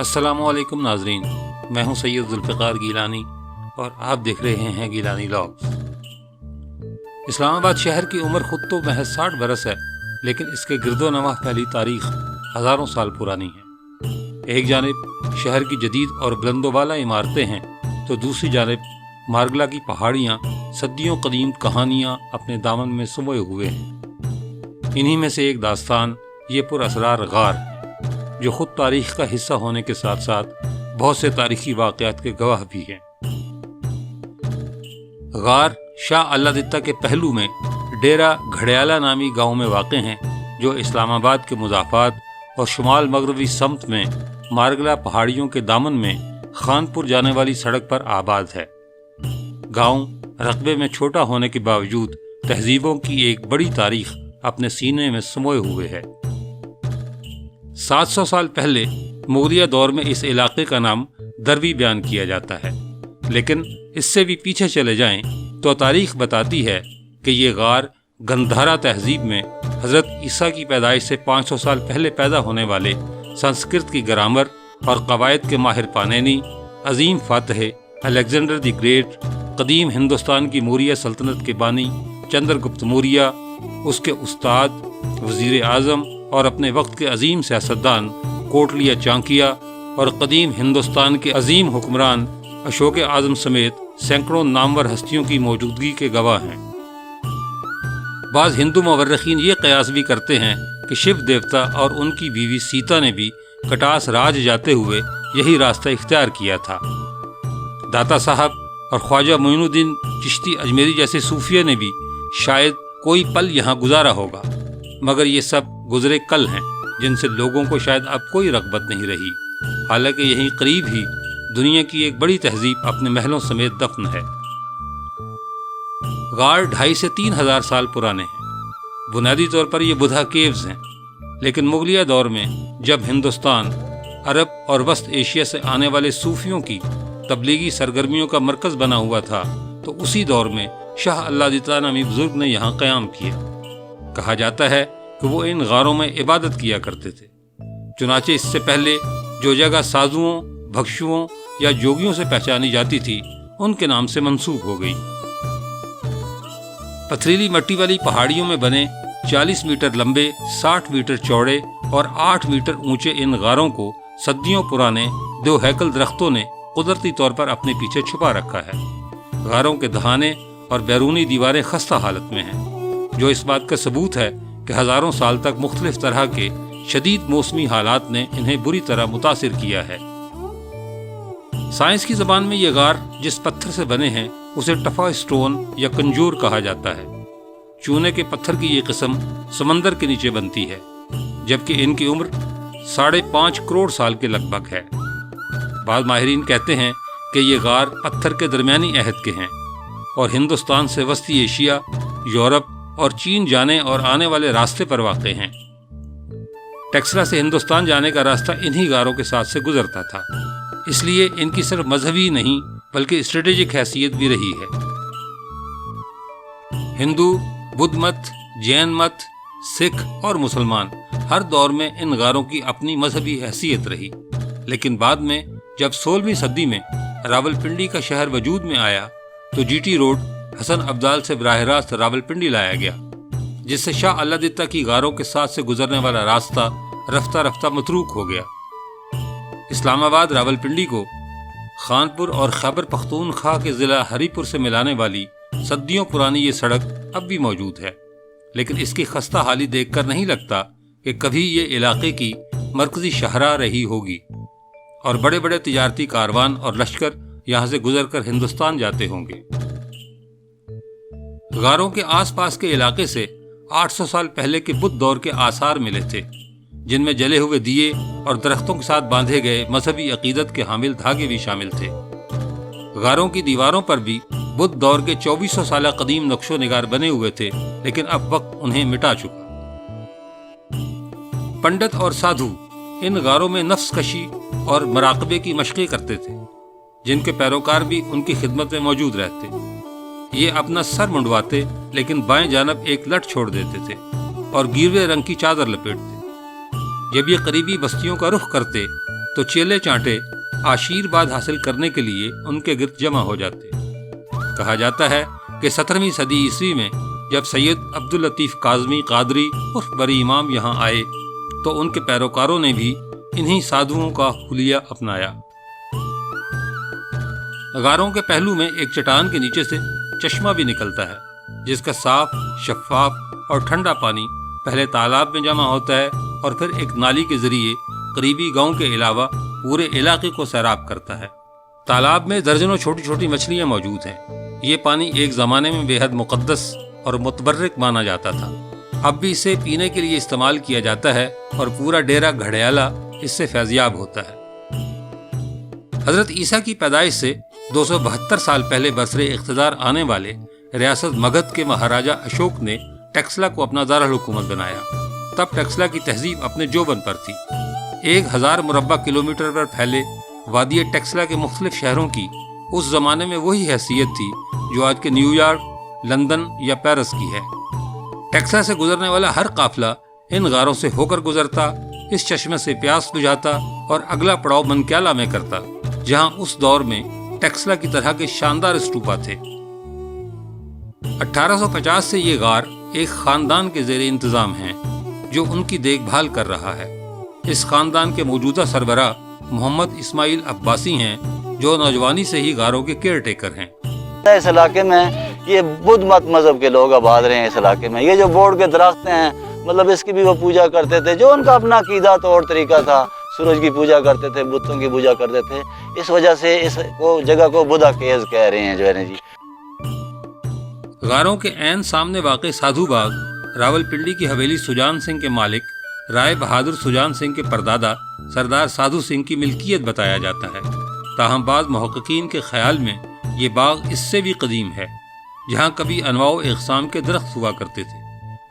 अस्सलामु अलैकुम नाजरीन, मैं हूं सैयद जुल्फ़िकार गीलानी और आप देख रहे हैं गीलानी लॉग्स। इस्लामाबाद शहर की उम्र खुद तो महज 60 बरस है, लेकिन इसके गिरदो नवाह फैली तारीख हज़ारों साल पुरानी है। एक जानिब शहर की जदीद और बुलंदोबाला इमारतें हैं, तो दूसरी जानिब मार्गला की पहाड़ियाँ सदियों कदीम कहानियाँ अपने दामन में समोए हुए हैं। इन्हीं में से एक दास्तान ये पुरअसरार गार, जो खुद तारीख का हिस्सा होने के साथ साथ बहुत से तारीखी वाक़यात के गवाह भी हैं। गार शाह अल्लादित्ता के पहलू में डेरा घड़ियाला नामी गांव में वाक़े हैं, जो इस्लामाबाद के मुज़ाफ़ात और शुमाल मगरबी समत में मार्गला पहाड़ियों के दामन में खानपुर जाने वाली सड़क पर आबाद है। गांव रकबे में छोटा होने के बावजूद तहजीबों की एक बड़ी तारीख अपने सीने में समोए हुए है। 700 साल पहले मुग़लिया दौर में इस इलाके का नाम दरवी बयान किया जाता है, लेकिन इससे भी पीछे चले जाएं तो तारीख बताती है कि ये गार गंधारा तहजीब में हज़रत ईसा की पैदाइश से 500 साल पहले पैदा होने वाले संस्कृत की ग्रामर और कवायद के माहिर पानेनी, अजीम फातह अलेक्जेंडर द ग्रेट, कदीम हिंदुस्तान की मौर्य सल्तनत के बानी चंद्रगुप्त मौर्य, उसके उस्ताद वज़ीर आज़म और अपने वक्त के अजीम सियासतदान कोटलिया चांकिया और कदीम हिंदुस्तान के अजीम हुक्मरान अशोक आज़म समेत सैकड़ों नामवर हस्तियों की मौजूदगी के गवाह हैं। बाज़ हिंदू मवर्रिखीन ये कयास भी करते हैं कि शिव देवता और उनकी बीवी सीता ने भी कटास राज जाते हुए यही रास्ता इख्तियार किया था। दाता साहब और ख्वाजा मोइनुद्दीन चिश्ती अजमेरी जैसे सूफिया ने भी शायद कोई पल यहाँ गुजारा होगा, मगर ये सब गुजरे कल हैं, जिनसे लोगों को शायद अब कोई रग़बत नहीं रही। हालांकि यहीं करीब ही दुनिया की एक बड़ी तहजीब अपने महलों समेत दफन है। गार 2,500 से 3,000 साल पुराने हैं। बुनियादी तौर पर ये बुधा केव्स हैं, लेकिन मुग़लिया दौर में जब हिंदुस्तान अरब और वस्त एशिया से आने वाले सूफियों की तबलीगी सरगर्मियों का मरकज़ बना हुआ था, तो उसी दौर में शाह अल्लादित्ता नामी बुजुर्ग ने यहाँ क़याम किया। कहा जाता है कि वो इन गारों में इबादत किया करते थे। चुनाचे इससे पहले जो जगह साधुओं, भक्षुओं या जोगियों से पहचानी जाती थी, उनके नाम से मंसूब हो गई। पथरीली मिट्टी वाली पहाड़ियों में बने 40 मीटर लंबे, 60 मीटर चौड़े और 8 मीटर ऊंचे इन गारों को सदियों पुराने 2 हैकल दरख्तों ने कुदरती तौर पर अपने पीछे छुपा रखा है। गारों के दहाने और बैरूनी दीवारें खस्ता हालत में हैं, जो इस बात का सबूत है कि हज़ारों साल तक मुख्तलिफ तरह के शदीद मौसमी हालात ने इन्हें बुरी तरह मुतासिर किया है। साइंस की ज़बान में ये गार जिस पत्थर से बने हैं उसे टफा स्टोन या कंजूर कहा जाता है। चूने के पत्थर की ये किस्म समंदर के नीचे बनती है, जबकि इनकी उम्र 5.5 करोड़ साल के लगभग है। बाद माहिरीन कहते हैं कि ये गार पत्थर के दरमियानी अहद के हैं और हिंदुस्तान से वस्ती एशिया, यूरोप और चीन जाने और आने वाले रास्ते पर वाक़े हैं। टेक्सला से हिंदुस्तान जाने का रास्ता इन्हीं गारों के साथ से गुजरता था, इसलिए इनकी सिर्फ मजहबी नहीं बल्कि स्ट्रेटेजिक हैसियत भी रही है। हिंदू, बुद्ध मत, जैन मत, सिख और मुसलमान हर दौर में इन गारों की अपनी मजहबी हैसियत रही, लेकिन बाद में जब 16वीं सदी में रावलपिंडी का शहर वजूद में आया, तो जीटी रोड हसन अब्दाल से बराह रास्त रावलपिंडी लाया गया, जिससे शाह अल्लादित्ता की गारों के साथ से गुजरने वाला रास्ता रफ्ता रफ्ता मतरूक हो गया। इस्लामाबाद रावलपिंडी को खानपुर और खैबर पख्तूनख्वा के ज़िला हरीपुर से मिलाने वाली सदियों पुरानी ये सड़क अब भी मौजूद है, लेकिन इसकी खस्ता हाली देखकर नहीं लगता कि कभी ये इलाके की मरकजी शाहराह रही होगी और बड़े बड़े तिजारती कारवान और लश्कर यहाँ से गुजरकर हिंदुस्तान जाते होंगे। गारों के आसपास के इलाके से 800 साल पहले के बुद्ध दौर के आसार मिले थे, जिनमें जले हुए दिए और दरख्तों के साथ बांधे गए मजहबी अकीदत के हामिल धागे भी शामिल थे। गारों की दीवारों पर भी बुद्ध दौर के 2400 साल कदीम नक्शो निगार बने हुए थे, लेकिन अब वक्त उन्हें मिटा चुका। पंडित और साधु इन गारों में नफ्स कशी और मराकबे की मशक़ें करते थे, जिनके पैरोकार भी उनकी खिदमत में मौजूद रहते। ये अपना सर मुंडवाते, लेकिन बाएं जानब एक लट छोड़ देते थे और गिरवे रंग की चादर लपेटते। जब ये करीबी बस्तियों का रुख करते तो चेले चांटे आशीर्वाद हासिल करने के लिए उनके गिर्द जमा हो जाते। कहा जाता है कि 17वीं सदी ईस्वी में जब सैयद अब्दुल लतीफ़ काज़मी कादरी उर्फ बरी इमाम यहाँ आए तो उनके पैरोकारों ने भी इन्हीं साधुओं का हुलिया अपनाया। गारों के पहलू में एक चट्टान के नीचे से चश्मा भी निकलता है, जिसका साफ, शफाफ और ठंडा पानी पहले तालाब में जमा होता है और फिर एक नाली के जरिए करीबी गांव के अलावा पूरे इलाके को सैराब करता है। तालाब में दर्जनों छोटी छोटी मछलियां मौजूद हैं। ये पानी एक ज़माने में बेहद मुक़द्दस और मुतबर्रिक माना जाता था। अब भी इसे पीने के लिए इस्तेमाल किया जाता है और पूरा डेरा घड़ियाला इससे फैज़याब होता है। हज़रत ईसा की पैदाइश से 272 साल पहले बरसरे इख्तिदार आने वाले रियासत मगध के महाराजा अशोक ने टेक्सला को अपना दारुल हुकूमत बनाया। तब टेक्सला की तहजीब अपने जोबन पर थी। 1000 मुरब्बा किलोमीटर पर फैले वादी टेक्सला के मुख्तलिफ शहरों की उस जमाने में वही हैसियत थी जो आज के न्यूयॉर्क, लंदन या पेरिस की है। टेक्सला से गुजरने वाला हर काफिला इन गारों से होकर गुजरता, इस चश्मे से प्यास बुझाता और अगला पड़ाव मनक्याला में करता, जहां उस दौर में टेक्सला की तरह के शानदार स्तूपा थे। 1850 से ये गार एक खानदान के ज़ेरे इंतज़ाम हैं जो उनकी देखभाल कर रहा है। इस खानदान के मौजूदा सरबराह मोहम्मद इस्माइल अब्बासी हैं, जो नौजवानी से ही गारों के केयर टेकर हैं। इस इलाके में ये बुद्ध मत मजहब के लोग आबाद रहे हैं। इस इलाके में ये जो बोर्ड के दरख्त हैं, मतलब इसकी भी वो पूजा करते थे, जो उनका अपना अकीदा तौर तरीका था। सूरज की पूजा करते थे, बुतों की पूजा करते थे। इस वजह से इस जगह को बुद्धा केज कह रहे हैं जो है ना जी। गारों के ऐन सामने वाक़े साधु बाग रावलपिंडी की हवेली सुजान सिंह के मालिक राय बहादुर सुजान सिंह के परदादा सरदार साधु सिंह की मिल्कियत बताया जाता है। ताहम बाद मुहक्किकीन के ख्याल में ये बाग इससे भी कदीम है, जहाँ कभी अनवाओ इक़साम के दरख्त हुआ करते थे,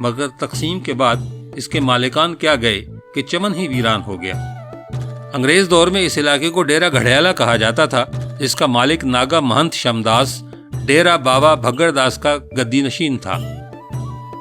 मगर तकसीम के बाद इसके मालिकान क्या गए कि चमन ही वीरान हो गया। अंग्रेज़ दौर में इस इलाके को डेरा घड़ियाला कहा जाता था, जिसका मालिक नागा महंत शमदास डेरा बाबा भगड़दास का गद्दी नशीन था।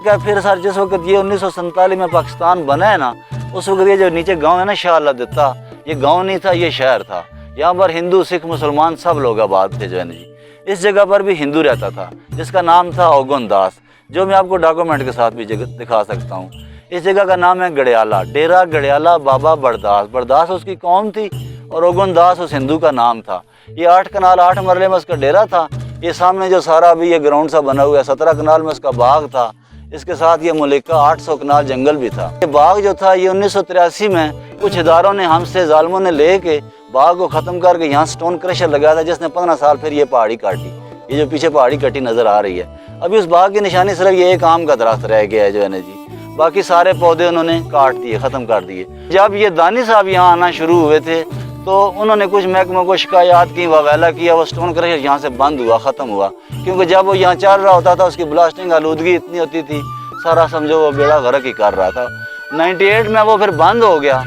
क्या फिर सर जिस वक्त ये 1947 में पाकिस्तान बना है ना, उस वक्त ये जो नीचे गांव है ना शाह अल्लाह, ये गांव नहीं था, ये शहर था। यहाँ पर हिंदू, सिख, मुसलमान सब लोग आबाद थे जो है जी। इस जगह पर भी हिंदू रहता था जिसका नाम था ओगन दास, जो मैं आपको डॉक्यूमेंट के साथ भी जगह दिखा सकता हूँ। इस जगह का नाम है गड़ियाला, डेरा गड़ियाला बाबा बड़दास। बड़दास उसकी कौम थी और ओगन दास उस हिंदू का नाम था। ये 8 कनाल 8 मरले में उसका डेरा था। ये सामने जो सारा अभी ये ग्राउंड सा बना हुआ है, 17 कनाल में उसका बाग था। इसके साथ ये मुलिका 800 कनाल जंगल भी था। ये बाग जो था ये 1983 में कुछ इदारों ने हमसे जालिमों ने ले के बाग को ख़त्म करके यहाँ स्टोन क्रशर लगाया था, जिसने 15 साल फिर ये पहाड़ी काटी। ये जो पीछे पहाड़ी कटी नज़र आ रही है, अभी उस बाग की निशानी सिर्फ ये एक आम का दरख्त रह गया है जो है ना जी। बाकी सारे पौधे उन्होंने काट दिए, ख़त्म कर दिए। जब ये दानी साहब यहाँ आना शुरू हुए थे तो उन्होंने कुछ महकमों को शिकायत की, ववेला किया, वो स्टोन क्रशर यहाँ से बंद हुआ, ख़त्म हुआ। क्योंकि जब वो यहाँ चल रहा होता था उसकी ब्लास्टिंग आलूदगी इतनी होती थी, सारा समझो वो बेड़ा गर्क ही कर रहा था। 98 में वो फिर बंद हो गया।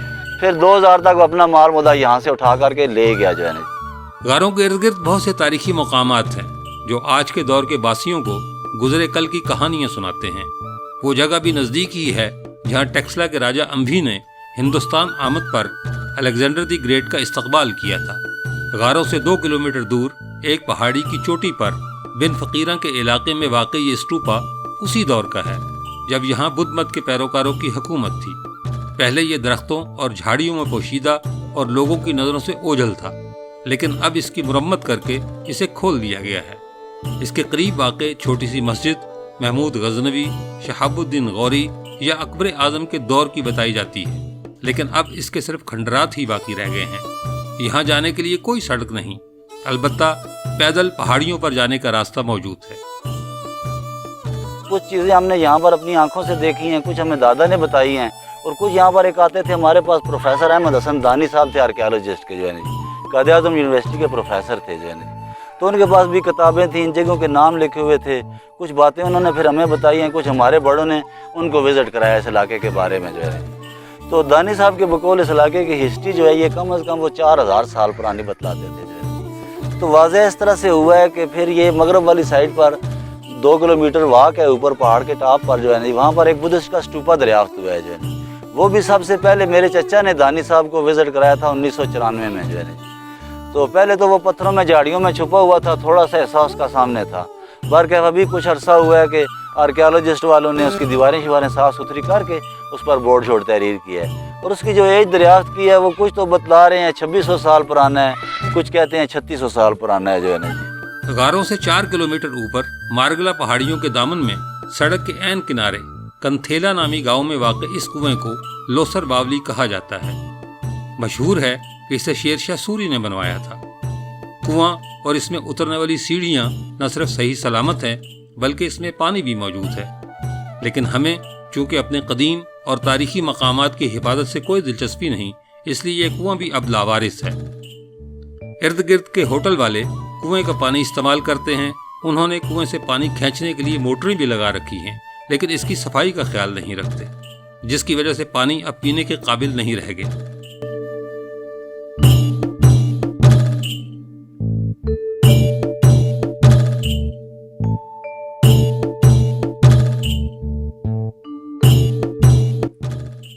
फिर 2000 तक वो अपना माल मुद्दा यहाँ से उठा करके ले गया जो है ना। गारों के इर्द गिर्द बहुत से तारीखी मकामात हैं जो आज के दौर के बासियों को गुजरे कल की कहानियाँ सुनाते हैं। वो जगह भी नज़दीक ही है जहाँ टेक्सला के राजा अम्भी ने हिंदुस्तान आमद पर अलेक्जेंडर द ग्रेट का इस्तकबाल किया था। गारों से 2 किलोमीटर दूर एक पहाड़ी की चोटी पर बिन फकीरा के इलाके में वाक़ई ये स्तूपा उसी दौर का है जब यहाँ बुद्ध मत के पैरोकारों की हुकूमत थी। पहले ये दरख्तों और झाड़ियों में पोशीदा और लोगों की नज़रों से ओझल था, लेकिन अब इसकी मुरम्मत करके इसे खोल दिया गया है। इसके करीब वाक़े छोटी सी मस्जिद महमूद गजनवी, शहाबुद्दीन गौरी या अकबर आज़म के दौर की बताई जाती है, लेकिन अब इसके सिर्फ खंडरात ही बाकी रह गए हैं। यहाँ जाने के लिए कोई सड़क नहीं, अलबत्ता पैदल पहाड़ियों पर जाने का रास्ता मौजूद है। कुछ चीज़ें हमने यहाँ पर अपनी आंखों से देखी हैं, कुछ हमें दादा ने बताई हैं, और कुछ यहाँ पर एक आते थे हमारे पास प्रोफेसर अहमद हसन दानी साहब थे, आर्कियोलॉजिस्ट के जो है ना, कायदे आज़म यूनिवर्सिटी के प्रोफेसर थे जो है ना। तो उनके पास भी किताबें थी, इन जगहों के नाम लिखे हुए थे। कुछ बातें उन्होंने फिर हमें बताई हैं, कुछ हमारे बड़ों ने उनको विज़िट कराया इस इलाके के बारे में जो है। तो दानी साहब के बकौल इस इलाके की हिस्ट्री जो है ये कम अज़ कम वो 4000 साल पुरानी बतलाते थे जो है। तो वाज़ह इस तरह से हुआ है कि फिर ये मगरब वाली साइड पर 2 किलोमीटर वॉक है ऊपर पहाड़ के टॉप पर जो है ना, वहाँ पर एक बुद्धिस्ट का स्टूपा दरियाफ्त हुआ है जो है। वो भी सबसे पहले मेरे चचा ने दानी साहब को विज़िट कराया था 1994 में जो है। तो पहले तो वो पत्थरों में झाड़ियों में छुपा हुआ था, थोड़ा सा एहसास का सामने था। बहरकैफ अभी कुछ अरसा हुआ है कि आर्कियोलॉजिस्ट वालों ने उसकी दीवारें साफ़ सुथरी करके उस पर बोर्ड छोड़ तहरीर किया है। और उसकी जो एज दरियाफ्त की है वो कुछ तो बतला रहे हैं 2600 साल पुराना है, कुछ कहते हैं 3600 साल पुराना है जो है ना जी। गारों से 4 किलोमीटर ऊपर मारगला पहाड़ियों के दामन में सड़क के ऐन किनारे कंथेला नामी गांव में वाक़ इस कुएं को लोसर बावली कहा जाता है। मशहूर है कि इसे शेरशाह सूरी ने बनवाया था। कुआं और इसमें उतरने वाली सीढ़ियां न सिर्फ सही सलामत हैं बल्कि इसमें पानी भी मौजूद है। लेकिन हमें चूंकि अपने कदीम और तारीखी मकामात की हिफाजत से कोई दिलचस्पी नहीं, इसलिए यह कुआं भी अब लावारिस है। इर्द गिर्द के होटल वाले कुएं का पानी इस्तेमाल करते हैं। उन्होंने कुएं से पानी खींचने के लिए मोटरें भी लगा रखी हैं, लेकिन इसकी सफाई का ख्याल नहीं रखते, जिसकी वजह से पानी अब पीने के काबिल नहीं रह गया।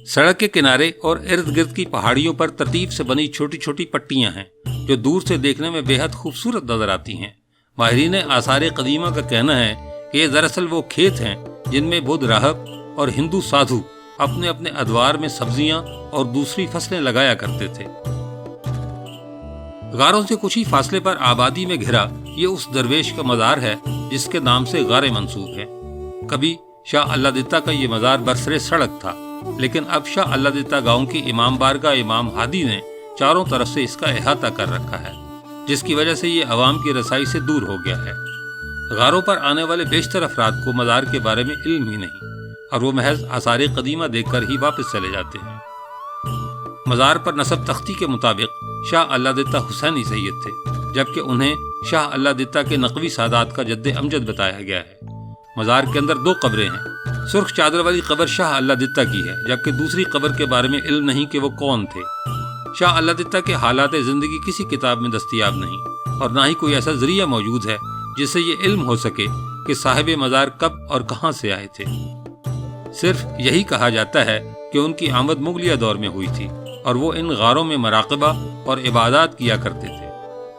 सड़क के किनारे और इर्द गिर्द की पहाड़ियों पर तरतीब से बनी छोटी छोटी पट्टियां हैं जो दूर से देखने में बेहद खूबसूरत नजर आती हैं। माहिरीन आसार कदीमा का कहना है कि ये दरअसल वो खेत हैं जिनमें बुद्ध राहब और हिंदू साधु अपने अपने अदवार में सब्जियां और दूसरी फसलें लगाया करते थे। गारों से कुछ ही फासले पर आबादी में घिरा ये उस दरवेश का मज़ार है जिसके नाम से गारे मंसूब है। कभी शाह अल्लादिता का ये मज़ार बरसरे सड़क था, लेकिन अब शाह अल्लादिता गांव की इमाम बारगाह इमाम हादी ने चारों तरफ से इसका अहाता कर रखा है, जिसकी वजह से ये अवाम की रसाई से दूर हो गया है। गारों पर आने वाले बेशतर अफराद को मज़ार के बारे में इल्म ही नहीं और वो महज आसार कदीमा देखकर ही वापस चले जाते हैं। मज़ार पर नसब तख्ती के मुताबिक शाह अल्लादिता हुसैनी सैयद थे, जबकि उन्हें शाह अल्लादिता के नकवी सादात का जद्दे अमजद बताया गया है। मज़ार के अंदर 2 कब्रें हैं। सुर्ख चादर वाली कब्र शाह अल्लादिता की है, जबकि दूसरी कब्र के बारे में इल्म नहीं कि वो कौन थे। शाह अल्लादिता के हालात ज़िंदगी किसी किताब में दस्तयाब नहीं और ना ही कोई ऐसा जरिया मौजूद है जिससे ये इल्म हो सके कि साहिब मज़ार कब और कहाँ से आए थे। सिर्फ यही कहा जाता है कि उनकी आमद मुगलिया दौर में हुई थी और वो इन गारों में मराक़बा और इबादत किया करते थे।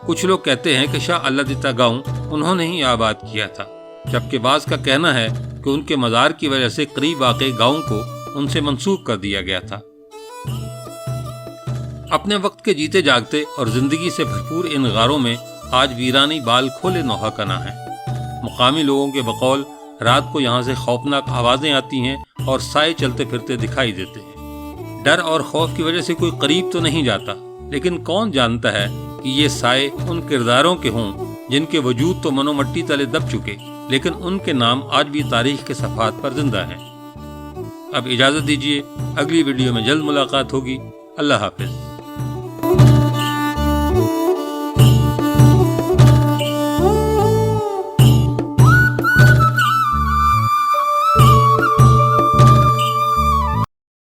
कुछ लोग कहते हैं कि शाह अल्लादिता गांव उन्होंने ही आबाद किया था, जबकि बाज़ का कहना है कि उनके मज़ार की वजह से करीब वाक़े गांव को उनसे मंसूब कर दिया गया था। अपने वक्त के जीते जागते और जिंदगी से भरपूर इन गारों में आज वीरानी बाल खोले नौहा कना है। मुकामी लोगों के बकौल रात को यहाँ से खौफनाक आवाज़ें आती हैं और साए चलते फिरते दिखाई देते हैं। डर और खौफ की वजह से कोई करीब तो नहीं जाता, लेकिन कौन जानता है कि ये साए उन किरदारों के हों जिनके वजूद तो मनोमट्टी तले दब चुके, लेकिन उनके नाम आज भी तारीख के सफ़ात पर जिंदा हैं। अब इजाज़त दीजिए, अगली वीडियो में जल्द मुलाकात होगी। अल्लाह हाफ़िज़।